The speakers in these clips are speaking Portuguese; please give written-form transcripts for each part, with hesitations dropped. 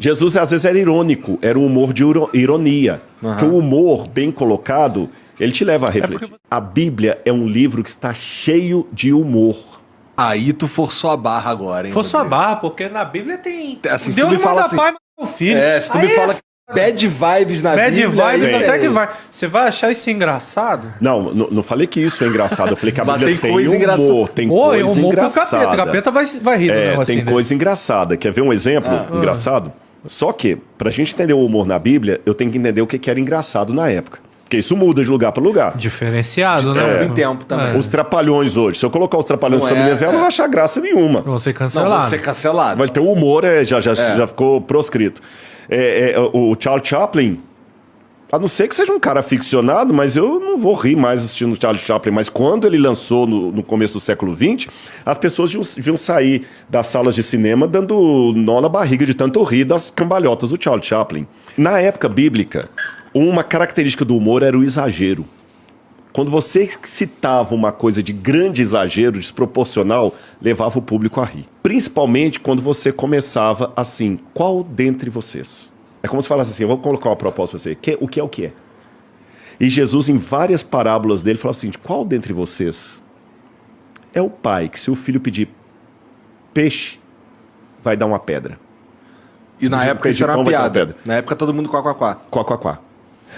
Jesus às vezes era irônico, era um humor de ironia. Que o humor bem colocado, ele te leva a refletir. A Bíblia é um livro que está cheio de humor. Aí tu forçou a barra agora, hein? Forçou a barra, porque na Bíblia tem... Assim, se Deus tu me fala manda assim, pai, mas o filho. se tu me fala que bad vibes na Bíblia... Bad vibes aí, até que vai. Você vai achar isso engraçado? Não falei que isso é engraçado. Eu falei que a Bíblia tem coisa humor, tem coisa engraçada. O capeta vai rir do negócio tem coisa engraçada. Quer ver um exemplo engraçado? Só que, pra gente entender o humor na Bíblia, eu tenho que entender o que era engraçado na época. Porque isso muda de lugar para lugar. Diferenciado, de né? tempo em tempo também. Os Trapalhões hoje. Se eu colocar os Trapalhões no Samba Velho, não vai achar graça nenhuma. Vão ser Não, cancelados. vou ser cancelado. Mas ter o humor já ficou proscrito. O Charlie Chaplin, a não ser que seja um cara ficcionado, mas eu não vou rir mais assistindo o Charlie Chaplin. Mas quando ele lançou no começo do século XX, as pessoas deviam sair das salas de cinema dando nó na barriga de tanto rir das cambalhotas do Charlie Chaplin. Na época bíblica, uma característica do humor era o exagero. Quando você citava uma coisa de grande exagero, desproporcional, levava o público a rir. Principalmente quando você começava assim, qual dentre vocês? É como se falasse assim, eu vou colocar uma proposta para você, o que é o que é? E Jesus, em várias parábolas dele, falava assim, qual dentre vocês é o pai que se o filho pedir peixe, vai dar uma pedra? E na época isso era uma piada. Na época todo mundo quá. Quá.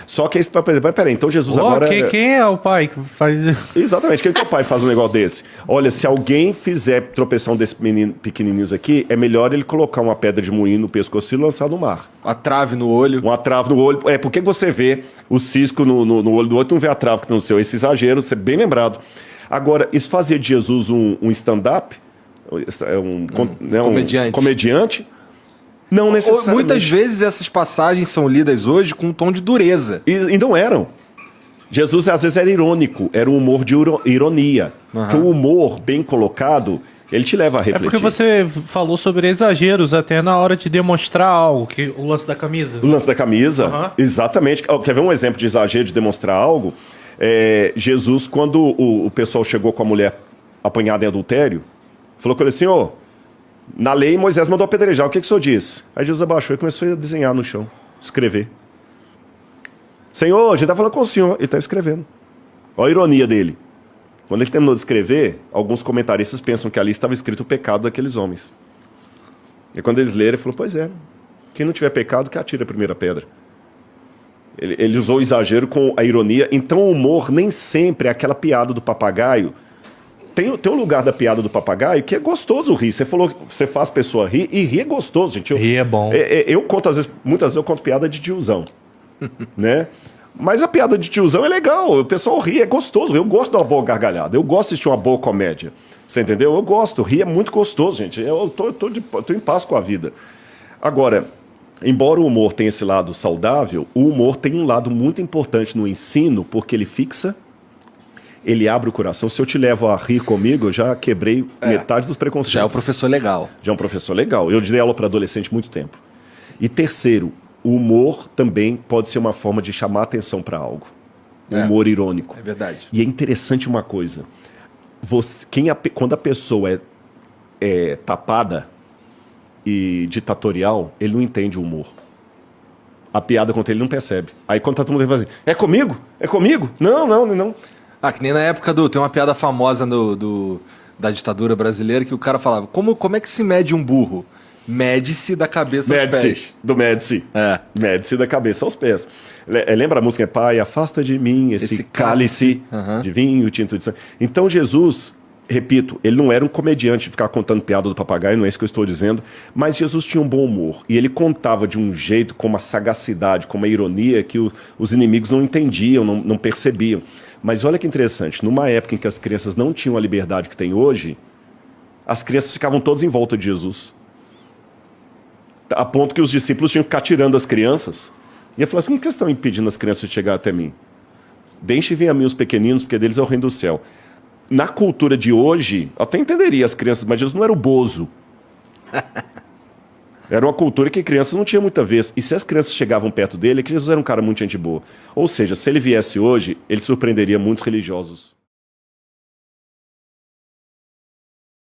Só que esse papai, peraí, então Jesus agora... Quem é o pai que faz... Exatamente, quem que é o pai que faz um negócio desse? Olha, se alguém fizer tropeçar um desses pequenininhos aqui, é melhor ele colocar uma pedra de moinho no pescoço e lançar no mar. Uma trave no olho. Uma trave no olho. Por que você vê o cisco no olho do outro e não vê a trave que tem no seu? Esse exagero, você é bem lembrado. Agora, isso fazia de Jesus um stand-up? Um comediante? Não necessariamente. Muitas vezes essas passagens são lidas hoje com um tom de dureza. E não eram. Jesus às vezes era irônico, era um humor de ironia. Que o humor bem colocado, ele te leva a refletir. É porque você falou sobre exageros até na hora de demonstrar algo, que o lance da camisa. O lance da camisa, exatamente. Quer ver um exemplo de exagero, de demonstrar algo? Jesus, quando o pessoal chegou com a mulher apanhada em adultério, falou com ele assim, na lei, Moisés mandou apedrejar. O que o senhor diz? Aí Jesus abaixou e começou a desenhar no chão, escrever. Senhor, a gente está falando com o senhor. Ele está escrevendo. Olha a ironia dele. Quando ele terminou de escrever, alguns comentaristas pensam que ali estava escrito o pecado daqueles homens. E quando eles leram, ele falou, pois é, quem não tiver pecado, que atire a primeira pedra. Ele usou o exagero com a ironia. Então o humor nem sempre é aquela piada do papagaio. Tem um lugar da piada do papagaio que é gostoso rir. Você falou que você faz pessoa rir, e rir é gostoso, gente. Rir é bom. Eu conto, muitas vezes eu conto piada de tiozão, né? Mas a piada de tiozão é legal, o pessoal ri, é gostoso. Eu gosto de uma boa gargalhada, eu gosto de assistir uma boa comédia. Você entendeu? Eu gosto, rir é muito gostoso, gente. Eu tô em paz com a vida. Agora, embora o humor tenha esse lado saudável, o humor tem um lado muito importante no ensino, porque ele fixa, ele abre o coração. Se eu te levo a rir comigo, eu já quebrei metade dos preconceitos. Já é um professor legal. Já é um professor legal. Eu dei aula para adolescente muito tempo. E terceiro, o humor também pode ser uma forma de chamar atenção para algo. O humor irônico. É verdade. E é interessante uma coisa. Quando a pessoa é tapada e ditatorial, ele não entende o humor. A piada contra ele não percebe. Aí quando tá todo mundo ele fala assim, é comigo? É comigo? Não. Que nem na época tem uma piada famosa da ditadura brasileira que o cara falava, como é que se mede um burro? Mede-se da cabeça aos pés. Mede-se da cabeça aos pés. Lembra a música? Pai, afasta de mim esse cálice de vinho tinto de sangue. Então Jesus, repito, ele não era um comediante de ficar contando piada do papagaio, não é isso que eu estou dizendo, mas Jesus tinha um bom humor. E ele contava de um jeito, com uma sagacidade, com uma ironia que os inimigos não entendiam, não percebiam. Mas olha que interessante, numa época em que as crianças não tinham a liberdade que tem hoje, as crianças ficavam todas em volta de Jesus. A ponto que os discípulos tinham que ficar tirando as crianças. E ele falou, por que vocês estão impedindo as crianças de chegar até mim? Deixem a mim os pequeninos, porque deles é o reino do céu. Na cultura de hoje, eu até entenderia as crianças, mas Jesus não era o bozo. Era uma cultura que crianças não tinham muita vez. E se as crianças chegavam perto dele, é que Jesus era um cara muito gente boa. Ou seja, se ele viesse hoje, ele surpreenderia muitos religiosos.